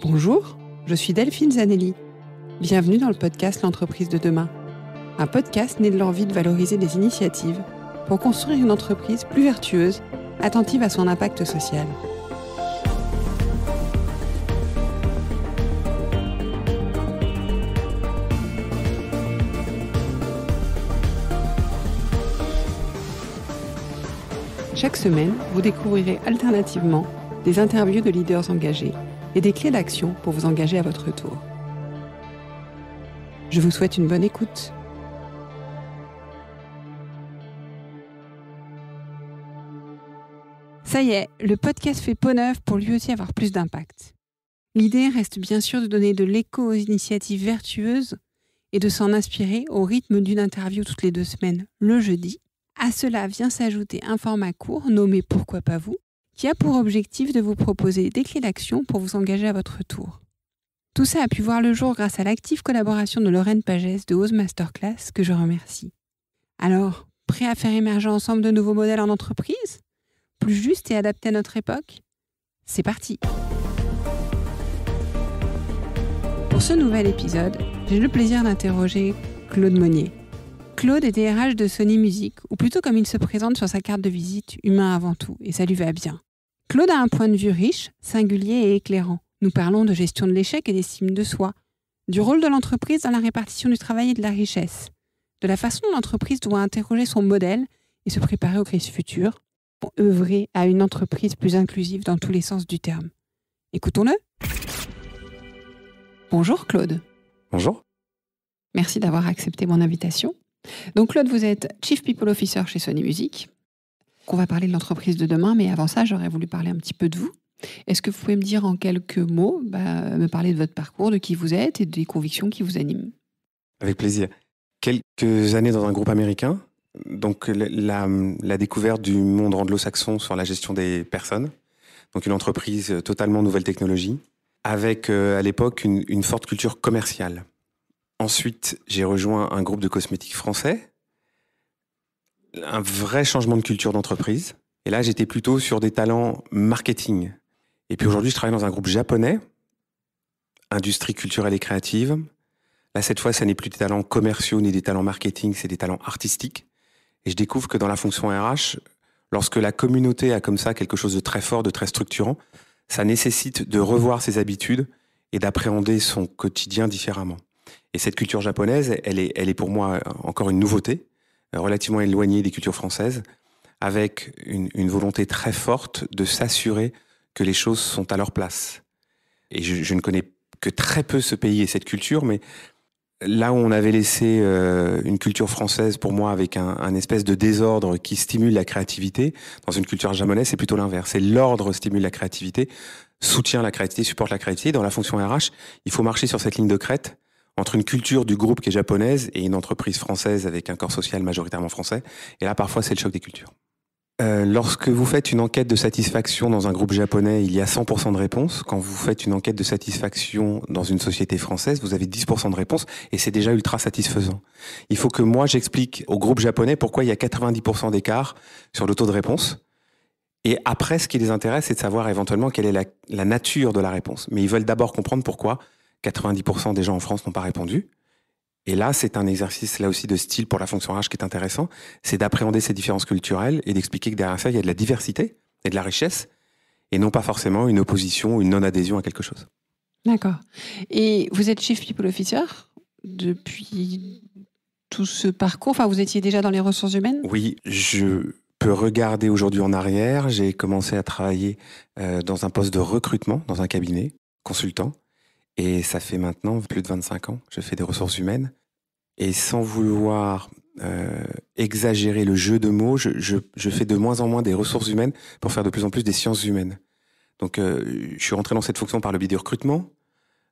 Bonjour, je suis Delphine Zanelli. Bienvenue dans le podcast L'entreprise de demain. Un podcast né de l'envie de valoriser des initiatives pour construire une entreprise plus vertueuse, attentive à son impact social. Chaque semaine, vous découvrirez alternativement des interviews de leaders engagés et des clés d'action pour vous engager à votre tour. Je vous souhaite une bonne écoute. Ça y est, le podcast fait peau neuve pour lui aussi avoir plus d'impact. L'idée reste bien sûr de donner de l'écho aux initiatives vertueuses et de s'en inspirer au rythme d'une interview toutes les 2 semaines, le jeudi. À cela vient s'ajouter un format court nommé Pourquoi pas vous, qui a pour objectif de vous proposer des clés d'action pour vous engager à votre tour. Tout ça a pu voir le jour grâce à l'active collaboration de Lorraine Pagès de Ose Masterclass, que je remercie. Alors, prêt à faire émerger ensemble de nouveaux modèles en entreprise ? Plus justes et adaptés à notre époque ? C'est parti ! Pour ce nouvel épisode, j'ai le plaisir d'interroger Claude Monnier. Claude est DRH de Sony Music, ou plutôt comme il se présente sur sa carte de visite, humain avant tout, et ça lui va bien. Claude a un point de vue riche, singulier et éclairant. Nous parlons de gestion de l'échec et d'estime de soi, du rôle de l'entreprise dans la répartition du travail et de la richesse, de la façon dont l'entreprise doit interroger son modèle et se préparer aux crises futures, pour œuvrer à une entreprise plus inclusive dans tous les sens du terme. Écoutons-le. Bonjour Claude. Bonjour. Merci d'avoir accepté mon invitation. Donc Claude, vous êtes Chief People Officer chez Sony Music. On va parler de l'entreprise de demain, mais avant ça, j'aurais voulu parler un petit peu de vous. Est-ce que vous pouvez me dire en quelques mots, me parler de votre parcours, de qui vous êtes et des convictions qui vous animent ? Avec plaisir. Quelques années dans un groupe américain, donc la découverte du monde anglo-saxon sur la gestion des personnes, donc une entreprise totalement nouvelle technologie, avec à l'époque une forte culture commerciale. Ensuite, j'ai rejoint un groupe de cosmétiques français, un vrai changement de culture d'entreprise. Et là, j'étais plutôt sur des talents marketing. Et puis aujourd'hui, je travaille dans un groupe japonais, industrie culturelle et créative. Là, cette fois, ça n'est plus des talents commerciaux ni des talents marketing, c'est des talents artistiques. Et je découvre que dans la fonction RH, lorsque la communauté a comme ça quelque chose de très fort, de très structurant, ça nécessite de revoir ses habitudes et d'appréhender son quotidien différemment. Et cette culture japonaise, elle est pour moi encore une nouveauté, relativement éloignée des cultures françaises, avec une volonté très forte de s'assurer que les choses sont à leur place. Et je ne connais que très peu ce pays et cette culture, mais là où on avait laissé une culture française, pour moi, avec un espèce de désordre qui stimule la créativité, dans une culture japonaise, c'est plutôt l'inverse. C'est l'ordre stimule la créativité, soutient la créativité, supporte la créativité. Dans la fonction RH, il faut marcher sur cette ligne de crête entre une culture du groupe qui est japonaise et une entreprise française avec un corps social majoritairement français. Et là, parfois, c'est le choc des cultures. Lorsque vous faites une enquête de satisfaction dans un groupe japonais, il y a 100% de réponses. Quand vous faites une enquête de satisfaction dans une société française, vous avez 10% de réponses et c'est déjà ultra satisfaisant. Il faut que moi, j'explique au groupe japonais pourquoi il y a 90% d'écart sur le taux de réponse. Et après, ce qui les intéresse, c'est de savoir éventuellement quelle est la nature de la réponse. Mais ils veulent d'abord comprendre pourquoi 90% des gens en France n'ont pas répondu. Et là, c'est un exercice là aussi de style pour la fonction RH qui est intéressant. C'est d'appréhender ces différences culturelles et d'expliquer que derrière ça, il y a de la diversité et de la richesse et non pas forcément une opposition ou une non-adhésion à quelque chose. D'accord. Et vous êtes Chief People Officer depuis tout ce parcours. Enfin, vous étiez déjà dans les ressources humaines ? Oui, je peux regarder aujourd'hui en arrière. J'ai commencé à travailler dans un poste de recrutement, dans un cabinet, consultant. Et ça fait maintenant plus de 25 ans que je fais des ressources humaines. Et sans vouloir exagérer le jeu de mots, je fais de moins en moins des ressources humaines pour faire de plus en plus des sciences humaines. Donc, je suis rentré dans cette fonction par le biais du recrutement.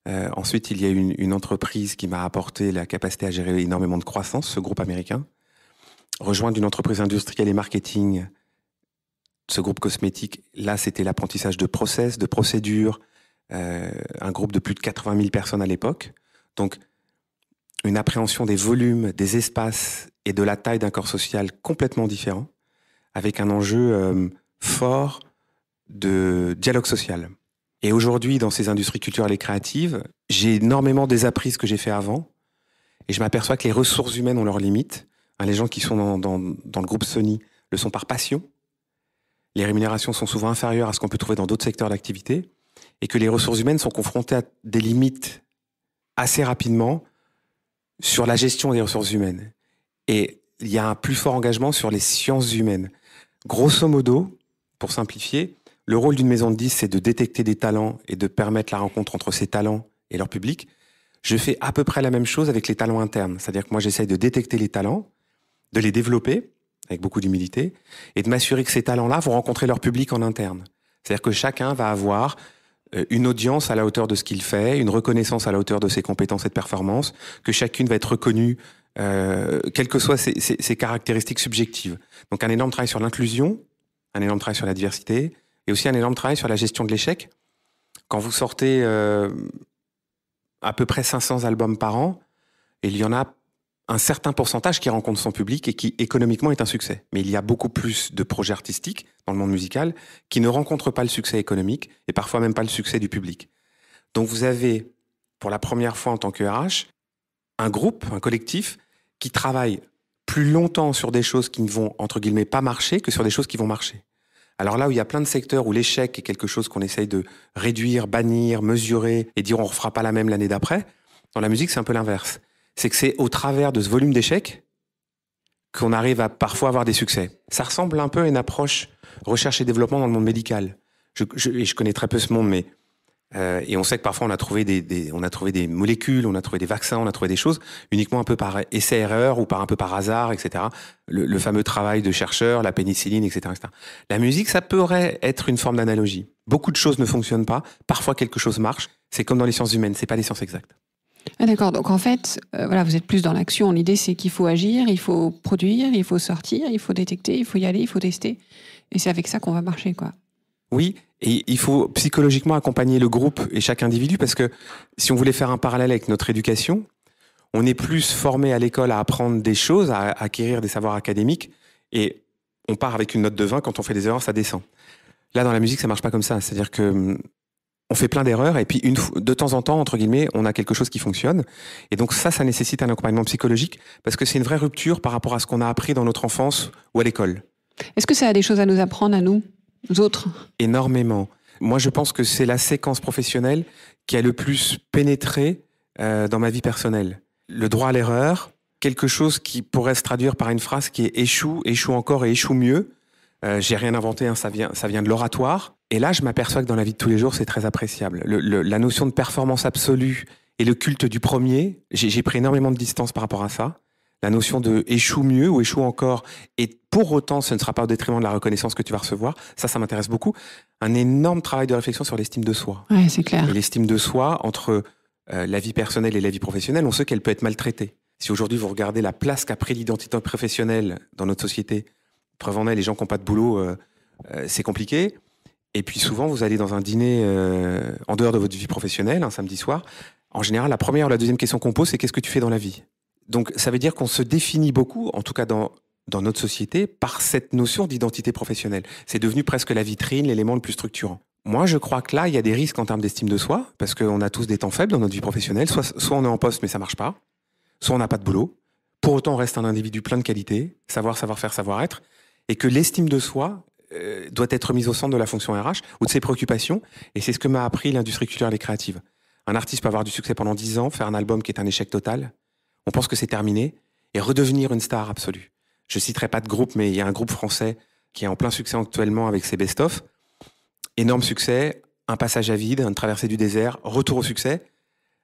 Ensuite, il y a une entreprise qui m'a apporté la capacité à gérer énormément de croissance, ce groupe américain. Rejoindre une entreprise industrielle et marketing, ce groupe cosmétique, là, c'était l'apprentissage de process, de procédures, un groupe de plus de 80 000 personnes à l'époque. Donc, une appréhension des volumes, des espaces et de la taille d'un corps social complètement différent, avec un enjeu fort de dialogue social. Et aujourd'hui, dans ces industries culturelles et créatives, j'ai énormément désappris ce que j'ai fait avant. Et je m'aperçois que les ressources humaines ont leurs limites. Les gens qui sont dans le groupe Sony le sont par passion. Les rémunérations sont souvent inférieures à ce qu'on peut trouver dans d'autres secteurs d'activité. Et que les ressources humaines sont confrontées à des limites assez rapidement sur la gestion des ressources humaines. Et il y a un plus fort engagement sur les sciences humaines. Grosso modo, pour simplifier, le rôle d'une maison de disques, c'est de détecter des talents et de permettre la rencontre entre ces talents et leur public. Je fais à peu près la même chose avec les talents internes. C'est-à-dire que moi, j'essaye de détecter les talents, de les développer avec beaucoup d'humilité et de m'assurer que ces talents-là vont rencontrer leur public en interne. C'est-à-dire que chacun va avoir une audience à la hauteur de ce qu'il fait, une reconnaissance à la hauteur de ses compétences et de performances, que chacune va être reconnue, quelles que soient ses caractéristiques subjectives. Donc un énorme travail sur l'inclusion, un énorme travail sur la diversité, et aussi un énorme travail sur la gestion de l'échec. Quand vous sortez à peu près 500 albums par an, il y en a un certain pourcentage qui rencontre son public et qui économiquement est un succès. Mais il y a beaucoup plus de projets artistiques dans le monde musical qui ne rencontrent pas le succès économique et parfois même pas le succès du public. Donc vous avez, pour la première fois en tant que RH, un groupe, un collectif qui travaille plus longtemps sur des choses qui ne vont, entre guillemets, pas marcher que sur des choses qui vont marcher. Alors là où il y a plein de secteurs où l'échec est quelque chose qu'on essaye de réduire, bannir, mesurer et dire on ne refera pas la même l'année d'après, dans la musique c'est un peu l'inverse. C'est que c'est au travers de ce volume d'échecs qu'on arrive à parfois avoir des succès. Ça ressemble un peu à une approche recherche et développement dans le monde médical. Je connais très peu ce monde, mais et on sait que parfois on a trouvé des molécules, on a trouvé des vaccins, on a trouvé des choses uniquement un peu par essai-erreur ou un peu par hasard, etc. Le fameux travail de chercheurs, la pénicilline, etc., etc. La musique, ça pourrait être une forme d'analogie. Beaucoup de choses ne fonctionnent pas, parfois quelque chose marche. C'est comme dans les sciences humaines, c'est pas les sciences exactes. Ah d'accord, donc en fait, voilà, vous êtes plus dans l'action. L'idée, c'est qu'il faut agir, il faut produire, il faut sortir, il faut détecter, il faut y aller, il faut tester. Et c'est avec ça qu'on va marcher, quoi. Oui, et il faut psychologiquement accompagner le groupe et chaque individu, parce que si on voulait faire un parallèle avec notre éducation, on est plus formé à l'école à apprendre des choses, à acquérir des savoirs académiques, et on part avec une note de 20, quand on fait des erreurs, ça descend. Là, dans la musique, ça marche pas comme ça. C'est-à-dire que on fait plein d'erreurs et puis de temps en temps, entre guillemets, on a quelque chose qui fonctionne. Et donc ça nécessite un accompagnement psychologique parce que c'est une vraie rupture par rapport à ce qu'on a appris dans notre enfance ou à l'école. Est-ce que ça a des choses à nous apprendre à nous autres? Énormément. Moi, je pense que c'est la séquence professionnelle qui a le plus pénétré dans ma vie personnelle. Le droit à l'erreur, quelque chose qui pourrait se traduire par une phrase qui est échoue, échoue encore et échoue mieux. J'ai rien inventé, hein, ça vient de l'oratoire. Et là, je m'aperçois que dans la vie de tous les jours, c'est très appréciable. La notion de performance absolue et le culte du premier, j'ai pris énormément de distance par rapport à ça. La notion de échoue mieux ou échoue encore, et pour autant, ce ne sera pas au détriment de la reconnaissance que tu vas recevoir. Ça m'intéresse beaucoup. Un énorme travail de réflexion sur l'estime de soi. Ouais, c'est clair. Et l'estime de soi, entre la vie personnelle et la vie professionnelle, on sait qu'elle peut être maltraitée. Si aujourd'hui, vous regardez la place qu'a pris l'identité professionnelle dans notre société, preuve en est, les gens qui n'ont pas de boulot, c'est compliqué. Et puis souvent, vous allez dans un dîner en dehors de votre vie professionnelle, un samedi soir. En général, la première ou la deuxième question qu'on pose, c'est qu'est-ce que tu fais dans la vie ? Donc, ça veut dire qu'on se définit beaucoup, en tout cas dans notre société, par cette notion d'identité professionnelle. C'est devenu presque la vitrine, l'élément le plus structurant. Moi, je crois que là, il y a des risques en termes d'estime de soi, parce qu'on a tous des temps faibles dans notre vie professionnelle. Soit on est en poste, mais ça marche pas. Soit on n'a pas de boulot. Pour autant, on reste un individu plein de qualités, savoir-faire, savoir-être. Et que l'estime de soi doit être mise au centre de la fonction RH ou de ses préoccupations. Et c'est ce que m'a appris l'industrie culturelle et créative. Un artiste peut avoir du succès pendant 10 ans, faire un album qui est un échec total. On pense que c'est terminé et redevenir une star absolue. Je citerai pas de groupe, mais il y a un groupe français qui est en plein succès actuellement avec ses best-of. Énorme succès, un passage à vide, une traversée du désert, retour au succès.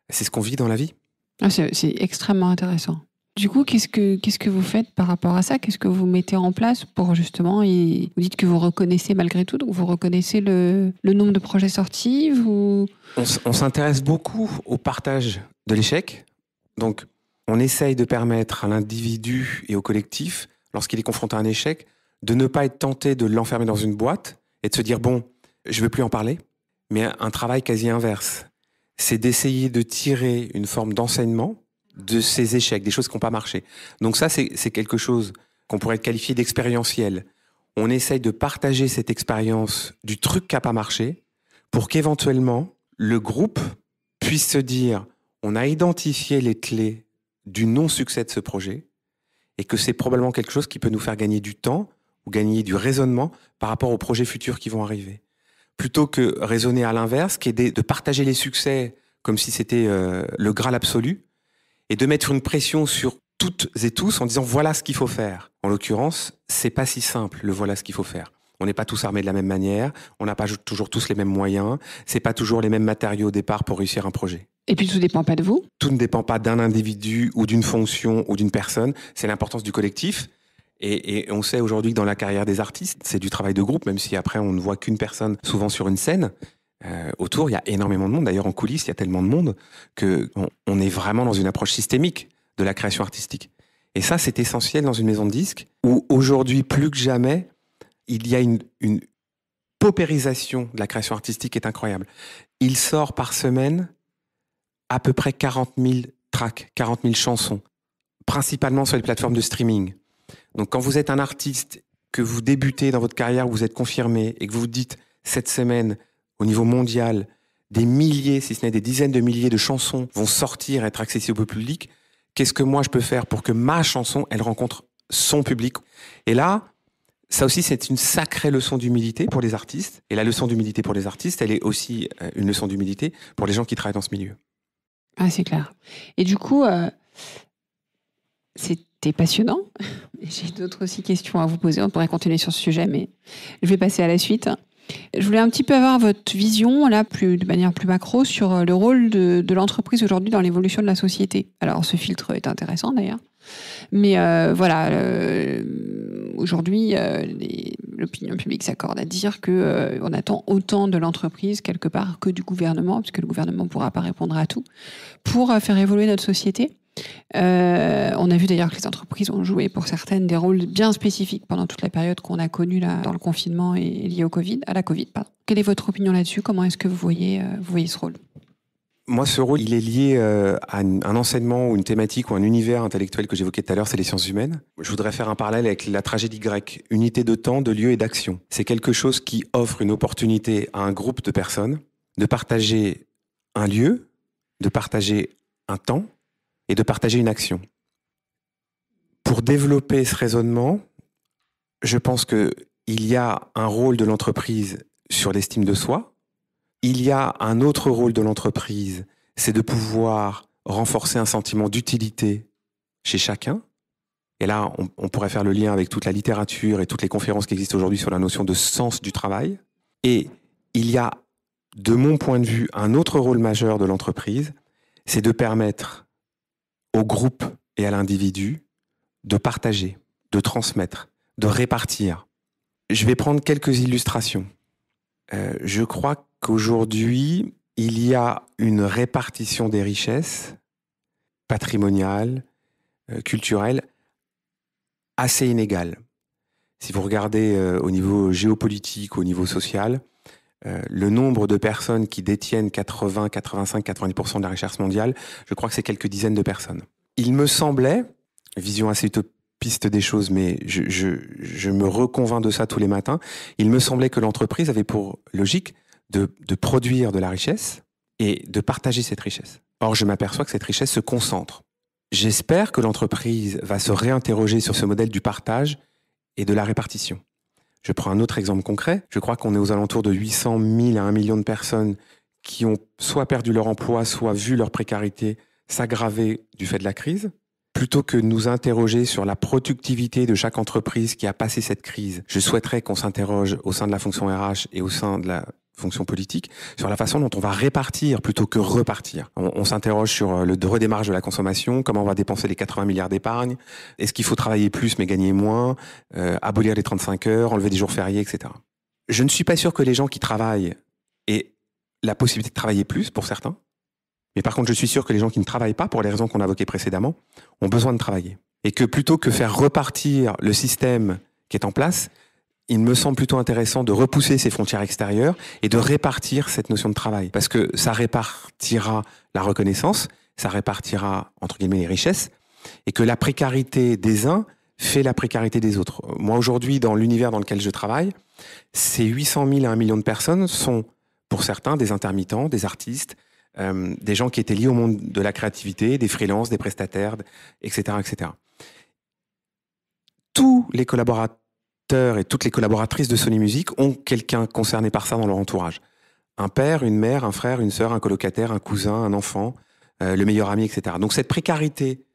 C'est ce qu'on vit dans la vie. Ah, c'est extrêmement intéressant. Du coup, qu'est-ce que vous faites par rapport à ça ? Qu'est-ce que vous mettez en place pour justement, vous dites que vous reconnaissez malgré tout, donc vous reconnaissez le nombre de projets sortis On s'intéresse beaucoup au partage de l'échec. Donc, on essaye de permettre à l'individu et au collectif, lorsqu'il est confronté à un échec, de ne pas être tenté de l'enfermer dans une boîte et de se dire, bon, je ne veux plus en parler. Mais un travail quasi inverse, c'est d'essayer de tirer une forme d'enseignement de ces échecs, des choses qui n'ont pas marché. Donc ça, c'est quelque chose qu'on pourrait qualifier d'expérientiel. On essaye de partager cette expérience du truc qui n'a pas marché pour qu'éventuellement, le groupe puisse se dire, on a identifié les clés du non-succès de ce projet et que c'est probablement quelque chose qui peut nous faire gagner du temps ou gagner du raisonnement par rapport aux projets futurs qui vont arriver. Plutôt que raisonner à l'inverse, qui est de partager les succès comme si c'était le Graal absolu et de mettre une pression sur toutes et tous en disant voilà ce qu'il faut faire. En l'occurrence, c'est pas si simple, le voilà ce qu'il faut faire. On n'est pas tous armés de la même manière, on n'a pas toujours tous les mêmes moyens, c'est pas toujours les mêmes matériaux au départ pour réussir un projet. Et puis tout ne dépend pas de vous. Tout ne dépend pas d'un individu ou d'une fonction ou d'une personne, c'est l'importance du collectif. Et on sait aujourd'hui que dans la carrière des artistes, c'est du travail de groupe, même si après on ne voit qu'une personne souvent sur une scène. Autour, il y a énormément de monde. D'ailleurs, en coulisses, il y a tellement de monde qu'on est vraiment dans une approche systémique de la création artistique. Et ça, c'est essentiel dans une maison de disques où aujourd'hui, plus que jamais, il y a une paupérisation de la création artistique qui est incroyable. Il sort par semaine à peu près 40 000 tracks, 40 000 chansons, principalement sur les plateformes de streaming. Donc quand vous êtes un artiste, que vous débutez dans votre carrière, vous êtes confirmé et que vous vous dites cette semaine, au niveau mondial, des milliers, si ce n'est des dizaines de milliers de chansons vont sortir, être accessibles au public, qu'est-ce que moi je peux faire pour que ma chanson, elle rencontre son public? Et là, ça aussi, c'est une sacrée leçon d'humilité pour les artistes. Et la leçon d'humilité pour les artistes, elle est aussi une leçon d'humilité pour les gens qui travaillent dans ce milieu. Ah, c'est clair. Et du coup, c'était passionnant. J'ai d'autres aussi questions à vous poser. On pourrait continuer sur ce sujet, mais je vais passer à la suite. Je voulais un petit peu avoir votre vision, là, de manière plus macro, sur le rôle de l'entreprise aujourd'hui dans l'évolution de la société. Alors, ce filtre est intéressant, d'ailleurs. Mais voilà, aujourd'hui, l'opinion publique s'accorde à dire qu'on attend autant de l'entreprise, quelque part, que du gouvernement, puisque le gouvernement ne pourra pas répondre à tout, pour faire évoluer notre société. On a vu d'ailleurs que les entreprises ont joué pour certaines des rôles bien spécifiques pendant toute la période qu'on a connue là, dans le confinement et liée à la Covid. Pardon. Quelle est votre opinion là-dessus? Comment est-ce que vous voyez ce rôle? Moi, ce rôle, il est lié à un enseignement ou une thématique ou un univers intellectuel que j'évoquais tout à l'heure, c'est les sciences humaines. Je voudrais faire un parallèle avec la tragédie grecque, unité de temps, de lieu et d'action. C'est quelque chose qui offre une opportunité à un groupe de personnes de partager un lieu, de partager un temps, et de partager une action. Pour développer ce raisonnement, je pense qu'il y a un rôle de l'entreprise sur l'estime de soi. Il y a un autre rôle de l'entreprise, c'est de pouvoir renforcer un sentiment d'utilité chez chacun. Et là, on pourrait faire le lien avec toute la littérature et toutes les conférences qui existent aujourd'hui sur la notion de sens du travail. Et il y a, de mon point de vue, un autre rôle majeur de l'entreprise, c'est de permettre au groupe et à l'individu de partager, de transmettre, de répartir. Je vais prendre quelques illustrations. Je crois qu'aujourd'hui, il y a une répartition des richesses patrimoniales, culturelles, assez inégale. Si vous regardez au niveau géopolitique, au niveau social, le nombre de personnes qui détiennent 80, 85, 90% de la richesse mondiale, je crois que c'est quelques dizaines de personnes. Il me semblait, vision assez utopiste des choses, mais je me reconvainc de ça tous les matins, il me semblait que l'entreprise avait pour logique de produire de la richesse et de partager cette richesse. Or, je m'aperçois que cette richesse se concentre. J'espère que l'entreprise va se réinterroger sur ce modèle du partage et de la répartition. Je prends un autre exemple concret. Je crois qu'on est aux alentours de 800 000 à 1 million de personnes qui ont soit perdu leur emploi, soit vu leur précarité s'aggraver du fait de la crise. Plutôt que de nous interroger sur la productivité de chaque entreprise qui a passé cette crise, je souhaiterais qu'on s'interroge au sein de la fonction RH et au sein de la fonction politique sur la façon dont on va répartir plutôt que repartir. On s'interroge sur le redémarrage de la consommation, comment on va dépenser les 80 milliards d'épargne, est-ce qu'il faut travailler plus mais gagner moins, abolir les 35 heures, enlever des jours fériés, etc. Je ne suis pas sûr que les gens qui travaillent aient la possibilité de travailler plus pour certains, mais par contre je suis sûr que les gens qui ne travaillent pas, pour les raisons qu'on a évoquées précédemment, ont besoin de travailler. Et que plutôt que faire repartir le système qui est en place, il me semble plutôt intéressant de repousser ces frontières extérieures et de répartir cette notion de travail. Parce que ça répartira la reconnaissance, ça répartira, entre guillemets, les richesses, et que la précarité des uns fait la précarité des autres. Moi, aujourd'hui, dans l'univers dans lequel je travaille, ces 800 000 à 1 million de personnes sont pour certains, des intermittents, des artistes, des gens qui étaient liés au monde de la créativité, des freelances, des prestataires, etc., etc. Tous les collaborateurs et toutes les collaboratrices de Sony Music ont quelqu'un concerné par ça dans leur entourage. Un père, une mère, un frère, une sœur, un colocataire, un cousin, un enfant, le meilleur ami, etc. Donc cette précarité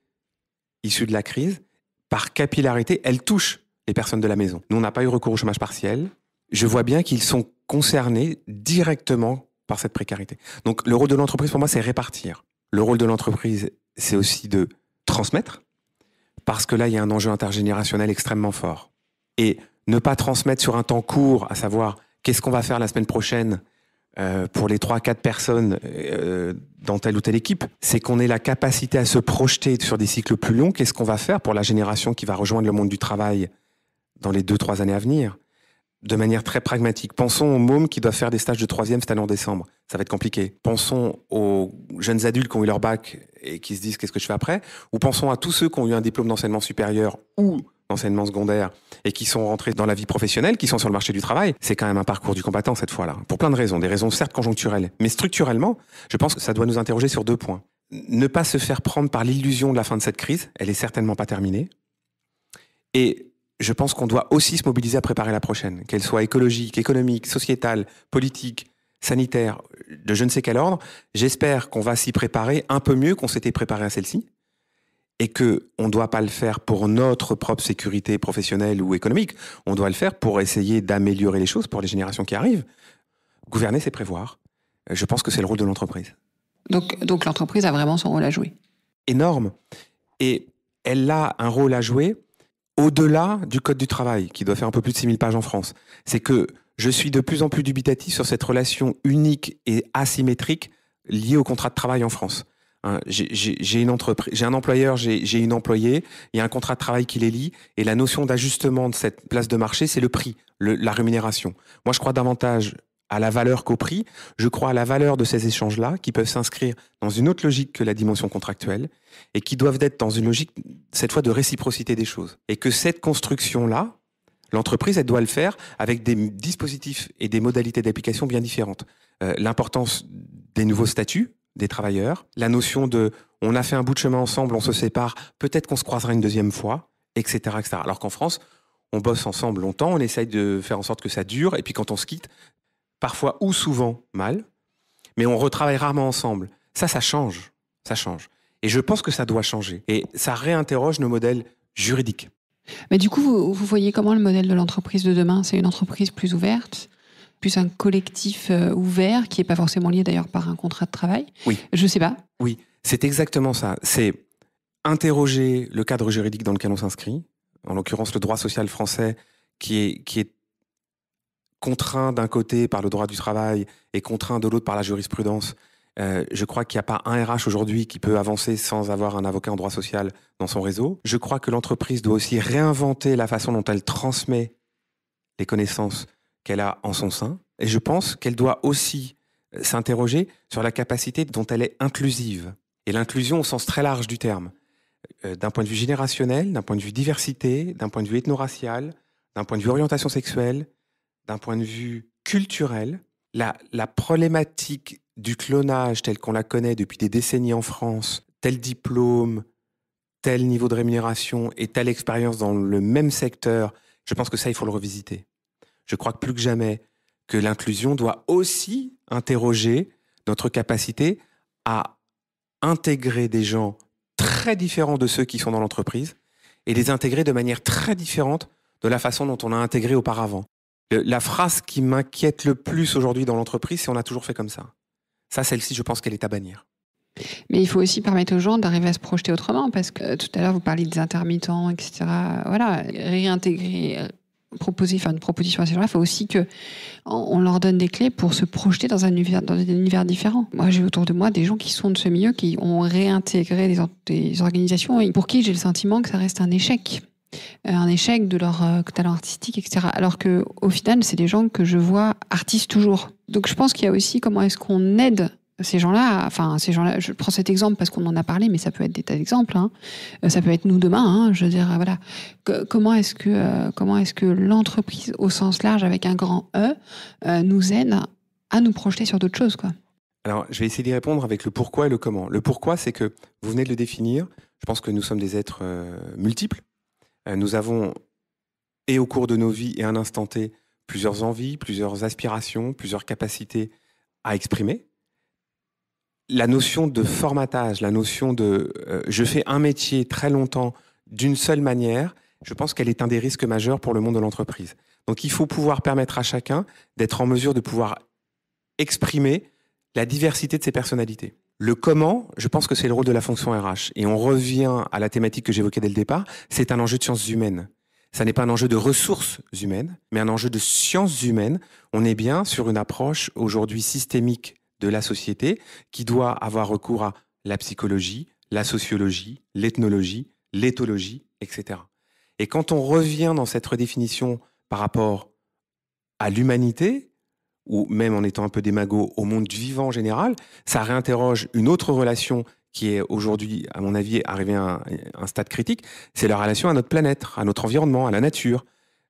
issue de la crise, par capillarité, elle touche les personnes de la maison. Nous, on n'a pas eu recours au chômage partiel. Je vois bien qu'ils sont concernés directement par cette précarité. Donc le rôle de l'entreprise, pour moi, c'est répartir. Le rôle de l'entreprise, c'est aussi de transmettre, parce que là, il y a un enjeu intergénérationnel extrêmement fort. Et ne pas transmettre sur un temps court, à savoir qu'est-ce qu'on va faire la semaine prochaine pour les 3-4 personnes dans telle ou telle équipe, c'est qu'on ait la capacité à se projeter sur des cycles plus longs. Qu'est-ce qu'on va faire pour la génération qui va rejoindre le monde du travail dans les 2-3 années à venir, de manière très pragmatique. Pensons aux mômes qui doivent faire des stages de 3e cette année en décembre. Ça va être compliqué. Pensons aux jeunes adultes qui ont eu leur bac et qui se disent qu'est-ce que je fais après, ou pensons à tous ceux qui ont eu un diplôme d'enseignement supérieur ou d'enseignement secondaire et qui sont rentrés dans la vie professionnelle, qui sont sur le marché du travail. C'est quand même un parcours du combattant cette fois-là, pour plein de raisons, des raisons certes conjoncturelles, mais structurellement, je pense que ça doit nous interroger sur 2 points. Ne pas se faire prendre par l'illusion de la fin de cette crise, elle est certainement pas terminée, et je pense qu'on doit aussi se mobiliser à préparer la prochaine, qu'elle soit écologique, économique, sociétale, politique, sanitaire, de je ne sais quel ordre. J'espère qu'on va s'y préparer un peu mieux qu'on s'était préparé à celle-ci, et qu'on ne doit pas le faire pour notre propre sécurité professionnelle ou économique. On doit le faire pour essayer d'améliorer les choses pour les générations qui arrivent. Gouverner, c'est prévoir. Je pense que c'est le rôle de l'entreprise. Donc l'entreprise a vraiment son rôle à jouer. Énorme. Et elle a un rôle à jouer au-delà du Code du travail, qui doit faire un peu plus de 6000 pages en France. C'est que je suis de plus en plus dubitatif sur cette relation unique et asymétrique liée au contrat de travail en France. J'ai une entreprise, j'ai un employeur, j'ai une employée, il y a un contrat de travail qui les lie, et la notion d'ajustement de cette place de marché, c'est le prix, la rémunération. Moi, je crois davantage à la valeur qu'au prix. Je crois à la valeur de ces échanges-là, qui peuvent s'inscrire dans une autre logique que la dimension contractuelle, et qui doivent être dans une logique, cette fois, de réciprocité des choses. Et que cette construction-là, l'entreprise, elle doit le faire avec des dispositifs et des modalités d'application bien différentes. L'importance des nouveaux statuts des travailleurs, la notion de on a fait un bout de chemin ensemble, on se sépare, peut-être qu'on se croisera une deuxième fois, etc., etc. Alors qu'en France, on bosse ensemble longtemps, on essaye de faire en sorte que ça dure, et puis quand on se quitte, parfois ou souvent mal, mais on retravaille rarement ensemble. Ça change, ça change. Et je pense que ça doit changer. Et ça réinterroge nos modèles juridiques. Mais du coup, vous voyez comment le modèle de l'entreprise de demain? C'est une entreprise plus ouverte, plus un collectif ouvert, qui n'est pas forcément lié d'ailleurs par un contrat de travail? Oui. Je ne sais pas. Oui, c'est exactement ça. C'est interroger le cadre juridique dans lequel on s'inscrit, en l'occurrence le droit social français, qui est contraint d'un côté par le droit du travail et contraint de l'autre par la jurisprudence. Je crois qu'il n'y a pas un RH aujourd'hui qui peut avancer sans avoir un avocat en droit social dans son réseau. Je crois que l'entreprise doit aussi réinventer la façon dont elle transmet les connaissances qu'elle a en son sein. Et je pense qu'elle doit aussi s'interroger sur la capacité dont elle est inclusive. Et l'inclusion au sens très large du terme. D'un point de vue générationnel, d'un point de vue diversité, d'un point de vue ethno-racial, d'un point de vue orientation sexuelle, d'un point de vue culturel. La problématique du clonage tel qu'on la connaît depuis des décennies en France, tel diplôme, tel niveau de rémunération et telle expérience dans le même secteur, je pense que ça, il faut le revisiter. Je crois que plus que jamais, que l'inclusion doit aussi interroger notre capacité à intégrer des gens très différents de ceux qui sont dans l'entreprise et les intégrer de manière très différente de la façon dont on a intégré auparavant. La phrase qui m'inquiète le plus aujourd'hui dans l'entreprise, c'est « on a toujours fait comme ça ». Ça, celle-ci, je pense qu'elle est à bannir. Mais il faut aussi permettre aux gens d'arriver à se projeter autrement, parce que tout à l'heure, vous parliez des intermittents, etc. Voilà, réintégrer, proposer, faire une proposition à ces gens-là, il faut aussi qu'on leur donne des clés pour se projeter dans un univers différent. Moi, j'ai autour de moi des gens qui sont de ce milieu, qui ont réintégré des organisations et pour qui j'ai le sentiment que ça reste un échec de leur talent artistique, etc. Alors qu'au final, c'est des gens que je vois artistes toujours. Donc je pense qu'il y a aussi comment est-ce qu'on aide ces gens-là, je prends cet exemple parce qu'on en a parlé, mais ça peut être des tas d'exemples. Ça peut être nous demain. Je veux dire, voilà. Comment est-ce que l'entreprise, au sens large, avec un grand E, nous aide à nous projeter sur d'autres choses, quoi. Alors, je vais essayer d'y répondre avec le pourquoi et le comment. Le pourquoi, c'est que vous venez de le définir. Je pense que nous sommes des êtres multiples. Nous avons, et au cours de nos vies et à un instant T, plusieurs envies, plusieurs aspirations, plusieurs capacités à exprimer. La notion de formatage, la notion de je fais un métier très longtemps d'une seule manière, je pense qu'elle est un des risques majeurs pour le monde de l'entreprise. Donc, il faut pouvoir permettre à chacun d'être en mesure de pouvoir exprimer la diversité de ses personnalités. Le comment, je pense que c'est le rôle de la fonction RH. Et on revient à la thématique que j'évoquais dès le départ, c'est un enjeu de sciences humaines. Ça n'est pas un enjeu de ressources humaines, mais un enjeu de sciences humaines. On est bien sur une approche aujourd'hui systémique de la société qui doit avoir recours à la psychologie, la sociologie, l'ethnologie, l'éthologie, etc. Et quand on revient dans cette redéfinition par rapport à l'humanité, ou même en étant un peu démago au monde du vivant en général, ça réinterroge une autre relation qui est aujourd'hui, à mon avis, arrivée à un stade critique, c'est la relation à notre planète, à notre environnement, à la nature.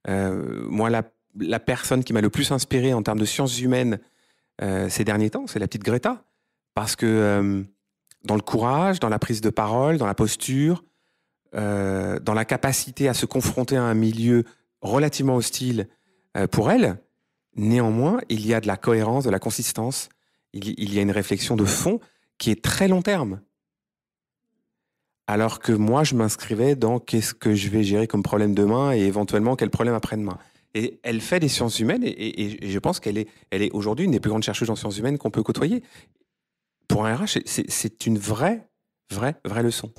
Moi, la personne qui m'a le plus inspiré en termes de sciences humaines ces derniers temps, c'est la petite Greta. Parce que dans le courage, dans la prise de parole, dans la posture, dans la capacité à se confronter à un milieu relativement hostile pour elle, néanmoins, il y a de la cohérence, de la consistance, il y a une réflexion de fond qui est très long terme. Alors que moi, je m'inscrivais dans qu'est-ce que je vais gérer comme problème demain et éventuellement quel problème après-demain. Et elle fait des sciences humaines et je pense qu'elle est aujourd'hui une des plus grandes chercheuses en sciences humaines qu'on peut côtoyer. Pour un RH, c'est une vraie leçon.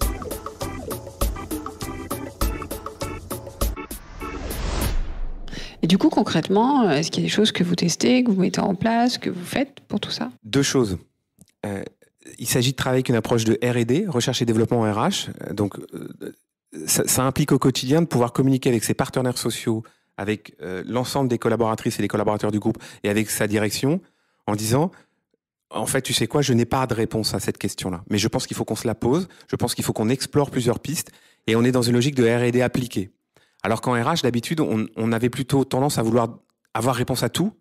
Et du coup, concrètement, est-ce qu'il y a des choses que vous testez, que vous mettez en place, que vous faites pour tout ça ? 2 choses. Il s'agit de travailler avec une approche de R&D, recherche et développement en RH. Donc, ça implique au quotidien de pouvoir communiquer avec ses partenaires sociaux, avec l'ensemble des collaboratrices et des collaborateurs du groupe et avec sa direction en disant, en fait, tu sais quoi, je n'ai pas de réponse à cette question-là. Mais je pense qu'il faut qu'on se la pose, je pense qu'il faut qu'on explore plusieurs pistes et on est dans une logique de R&D appliquée. Alors qu'en RH, d'habitude, on avait plutôt tendance à vouloir avoir réponse à tout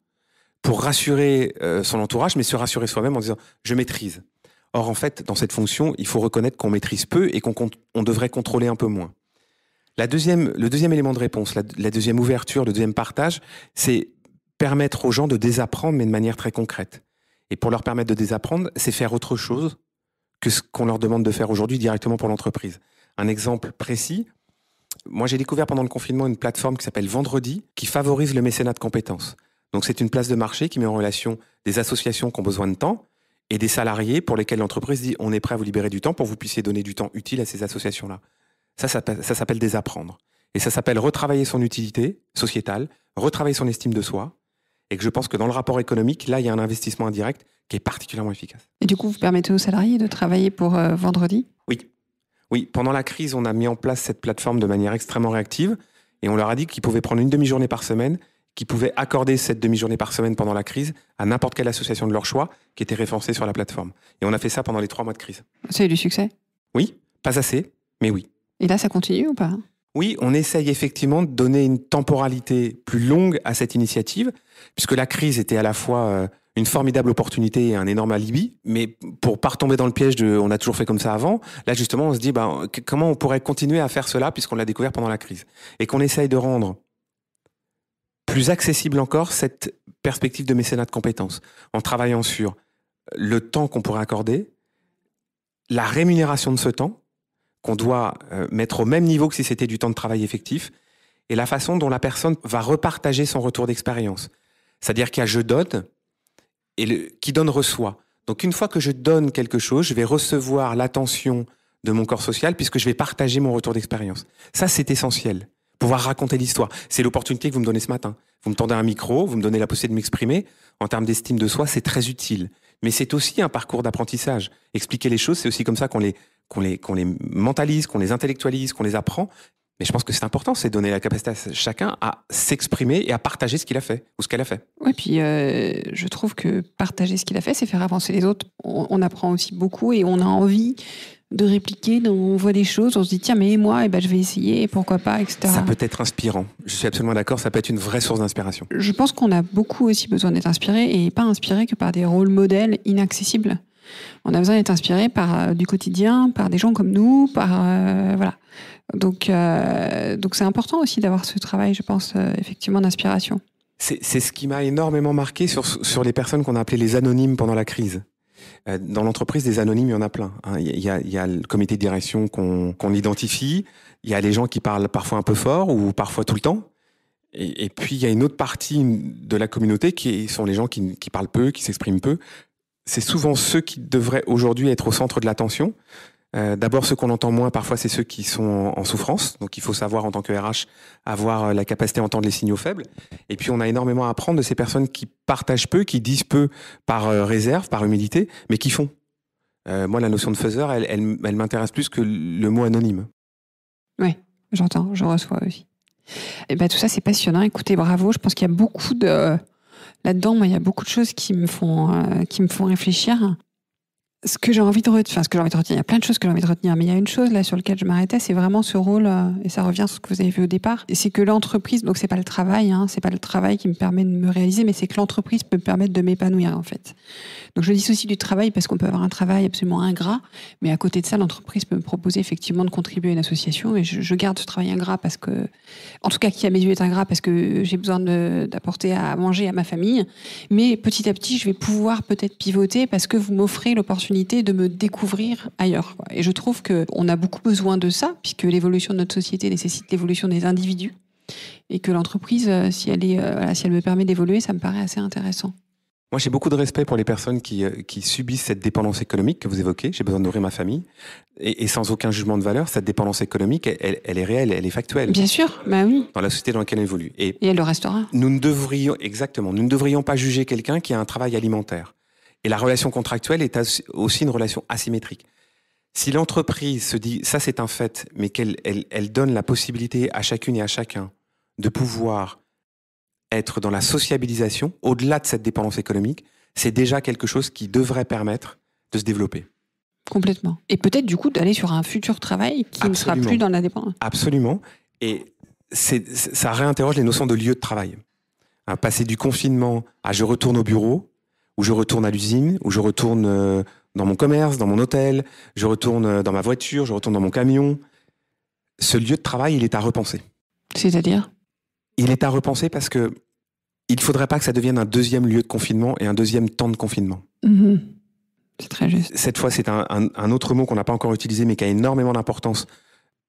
pour rassurer son entourage, mais se rassurer soi-même en disant « je maîtrise ». Or, en fait, dans cette fonction, il faut reconnaître qu'on maîtrise peu et qu'on devrait contrôler un peu moins. Le deuxième élément de réponse, la deuxième ouverture, le deuxième partage, c'est permettre aux gens de désapprendre, mais de manière très concrète. Et pour leur permettre de désapprendre, c'est faire autre chose que ce qu'on leur demande de faire aujourd'hui directement pour l'entreprise. Un exemple précis, moi j'ai découvert pendant le confinement une plateforme qui s'appelle Vendredi, qui favorise le mécénat de compétences. Donc c'est une place de marché qui met en relation des associations qui ont besoin de temps et des salariés pour lesquels l'entreprise dit on est prêt à vous libérer du temps pour que vous puissiez donner du temps utile à ces associations-là. Ça s'appelle désapprendre. Et ça s'appelle retravailler son utilité sociétale, retravailler son estime de soi. Et que je pense que dans le rapport économique, là, il y a un investissement indirect qui est particulièrement efficace. Et du coup, vous permettez aux salariés de travailler pour Vendredi ? Oui, pendant la crise, on a mis en place cette plateforme de manière extrêmement réactive et on leur a dit qu'ils pouvaient prendre une demi-journée par semaine, qu'ils pouvaient accorder cette demi-journée par semaine pendant la crise à n'importe quelle association de leur choix qui était référencée sur la plateforme. Et on a fait ça pendant les 3 mois de crise. Ça a eu du succès ? Oui, pas assez, mais oui. Et là, ça continue ou pas ? Oui, on essaye effectivement de donner une temporalité plus longue à cette initiative, puisque la crise était à la fois une formidable opportunité et un énorme alibi, mais pour pas retomber dans le piège de on a toujours fait comme ça avant, là justement on se dit comment on pourrait continuer à faire cela puisqu'on l'a découvert pendant la crise. Et qu'on essaye de rendre plus accessible encore cette perspective de mécénat de compétences, en travaillant sur le temps qu'on pourrait accorder, la rémunération de ce temps, qu'on doit mettre au même niveau que si c'était du temps de travail effectif, et la façon dont la personne va repartager son retour d'expérience. C'est-à-dire qu'il y a je donne, et qui donne reçoit. Donc une fois que je donne quelque chose, je vais recevoir l'attention de mon corps social puisque je vais partager mon retour d'expérience. Ça, c'est essentiel. Pouvoir raconter l'histoire. C'est l'opportunité que vous me donnez ce matin. Vous me tendez un micro, vous me donnez la possibilité de m'exprimer. En termes d'estime de soi, c'est très utile. Mais c'est aussi un parcours d'apprentissage. Expliquer les choses, c'est aussi comme ça qu'on les mentalise, qu'on les intellectualise, qu'on les apprend. Mais je pense que c'est important, c'est donner la capacité à chacun à s'exprimer et à partager ce qu'il a fait ou ce qu'elle a fait. Oui, puis je trouve que partager ce qu'il a fait, c'est faire avancer les autres. On apprend aussi beaucoup et on a envie de répliquer, on voit des choses, on se dit tiens mais moi je vais essayer, pourquoi pas, etc. Ça peut être inspirant. Je suis absolument d'accord, ça peut être une vraie source d'inspiration. Je pense qu'on a beaucoup aussi besoin d'être inspiré et pas inspiré que par des rôles modèles inaccessibles. On a besoin d'être inspiré par du quotidien, par des gens comme nous, voilà. Donc c'est important aussi d'avoir ce travail, je pense, effectivement d'inspiration. C'est ce qui m'a énormément marqué sur les personnes qu'on a appelées les anonymes pendant la crise. Dans l'entreprise, des anonymes, il y en a plein. Il y a le comité de direction qu'on identifie. Il y a les gens qui parlent parfois un peu fort ou parfois tout le temps. Et puis, il y a une autre partie de la communauté qui sont les gens qui parlent peu, qui s'expriment peu. C'est souvent ceux qui devraient aujourd'hui être au centre de l'attention. D'abord, ceux qu'on entend moins, parfois, c'est ceux qui sont en souffrance. Donc, il faut savoir, en tant que RH, avoir la capacité à entendre les signaux faibles. Et puis, on a énormément à apprendre de ces personnes qui partagent peu, qui disent peu par réserve, par humilité, mais qui font. Moi, la notion de faiseur, elle m'intéresse plus que le mot anonyme. Oui, j'entends, je reçois aussi. Et tout ça, c'est passionnant. Écoutez, bravo. Je pense qu'il y a beaucoup de... Là-dedans, moi, il y a beaucoup de choses qui me font réfléchir. Ce que j'ai envie de retenir, il y a plein de choses que j'ai envie de retenir, mais il y a une chose là sur laquelle je m'arrêtais, c'est vraiment ce rôle, et ça revient sur ce que vous avez vu au départ, et c'est que l'entreprise, donc c'est pas le travail, c'est pas le travail qui me permet de me réaliser, mais c'est que l'entreprise peut me permettre de m'épanouir en fait. Donc je dissocie du travail parce qu'on peut avoir un travail absolument ingrat, mais à côté de ça, l'entreprise peut me proposer effectivement de contribuer à une association, et je garde ce travail ingrat parce que, en tout cas qui à mes yeux est ingrat parce que j'ai besoin d'apporter à manger à ma famille, mais petit à petit je vais pouvoir peut-être pivoter parce que vous m'offrez l'opportunité de me découvrir ailleurs. Et je trouve qu'on a beaucoup besoin de ça, puisque l'évolution de notre société nécessite l'évolution des individus, et que l'entreprise, si elle me permet d'évoluer, ça me paraît assez intéressant. Moi, j'ai beaucoup de respect pour les personnes qui subissent cette dépendance économique que vous évoquez. J'ai besoin de nourrir ma famille. Et sans aucun jugement de valeur, cette dépendance économique, elle est réelle, elle est factuelle. Bien sûr, oui. Dans la société dans laquelle elle évolue. Et elle le restera. Nous ne devrions pas juger quelqu'un qui a un travail alimentaire. Et la relation contractuelle est aussi une relation asymétrique. Si l'entreprise se dit, ça c'est un fait, mais qu'elle donne la possibilité à chacune et à chacun de pouvoir être dans la sociabilisation, au-delà de cette dépendance économique, c'est déjà quelque chose qui devrait permettre de se développer. Complètement. Et peut-être du coup d'aller sur un futur travail qui ne sera plus dans la dépendance. Absolument. Et ça réinterroge les notions de lieu de travail. Passer du confinement à je retourne au bureau, où je retourne à l'usine, où je retourne dans mon commerce, dans mon hôtel, je retourne dans ma voiture, je retourne dans mon camion. Ce lieu de travail, il est à repenser. C'est-à-dire ? Il est à repenser parce que il ne faudrait pas que ça devienne un deuxième lieu de confinement et un deuxième temps de confinement. Mmh. C'est très juste. Cette fois, c'est un autre mot qu'on n'a pas encore utilisé, mais qui a énormément d'importance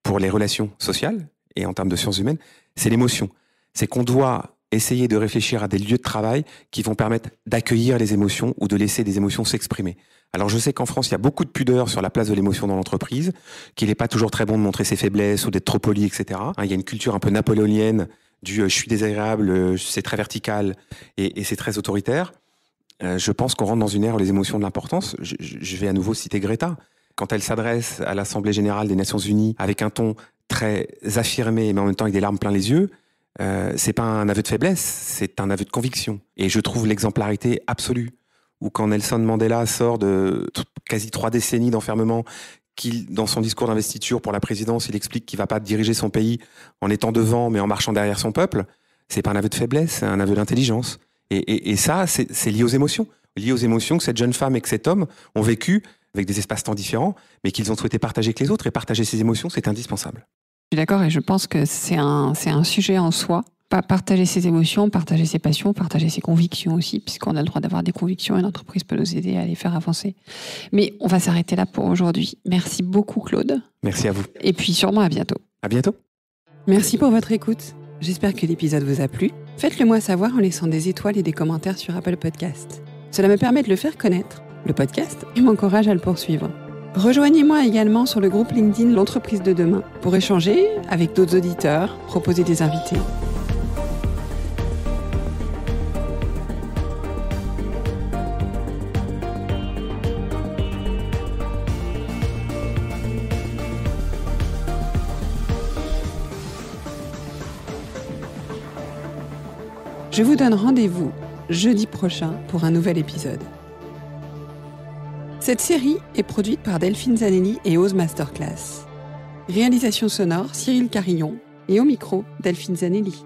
pour les relations sociales et en termes de sciences humaines, c'est l'émotion. C'est qu'on doit essayer de réfléchir à des lieux de travail qui vont permettre d'accueillir les émotions ou de laisser des émotions s'exprimer. Alors je sais qu'en France, il y a beaucoup de pudeur sur la place de l'émotion dans l'entreprise, qu'il n'est pas toujours très bon de montrer ses faiblesses ou d'être trop poli, etc. Il y a une culture un peu napoléonienne du je suis désagréable, c'est très vertical et c'est très autoritaire. Je pense qu'on rentre dans une ère où les émotions de l'importance. Je vais à nouveau citer Greta. Quand elle s'adresse à l'Assemblée générale des Nations Unies avec un ton très affirmé, mais en même temps avec des larmes plein les yeux, c'est pas un aveu de faiblesse, c'est un aveu de conviction. Et je trouve l'exemplarité absolue. Ou quand Nelson Mandela sort de quasi 3 décennies d'enfermement, dans son discours d'investiture pour la présidence, il explique qu'il va pas diriger son pays en étant devant, mais en marchant derrière son peuple. C'est pas un aveu de faiblesse, c'est un aveu d'intelligence. Et ça, c'est lié aux émotions. Lié aux émotions que cette jeune femme et que cet homme ont vécu avec des espaces-temps différents, mais qu'ils ont souhaité partager avec les autres. Et partager ces émotions, c'est indispensable. Je suis d'accord et je pense que c'est un sujet en soi. Partager ses émotions, partager ses passions, partager ses convictions aussi, puisqu'on a le droit d'avoir des convictions et l'entreprise peut nous aider à les faire avancer. Mais on va s'arrêter là pour aujourd'hui. Merci beaucoup Claude. Merci à vous. Et puis sûrement à bientôt. À bientôt. Merci pour votre écoute. J'espère que l'épisode vous a plu. Faites-le moi savoir en laissant des étoiles et des commentaires sur Apple Podcast. Cela me permet de le faire connaître, le podcast, et m'encourage à le poursuivre. Rejoignez-moi également sur le groupe LinkedIn L'entreprise de demain pour échanger avec d'autres auditeurs, proposer des invités. Je vous donne rendez-vous jeudi prochain pour un nouvel épisode. Cette série est produite par Delphine Zanelli et Ose Masterclass. Réalisation sonore, Cyril Carillon. Et au micro, Delphine Zanelli.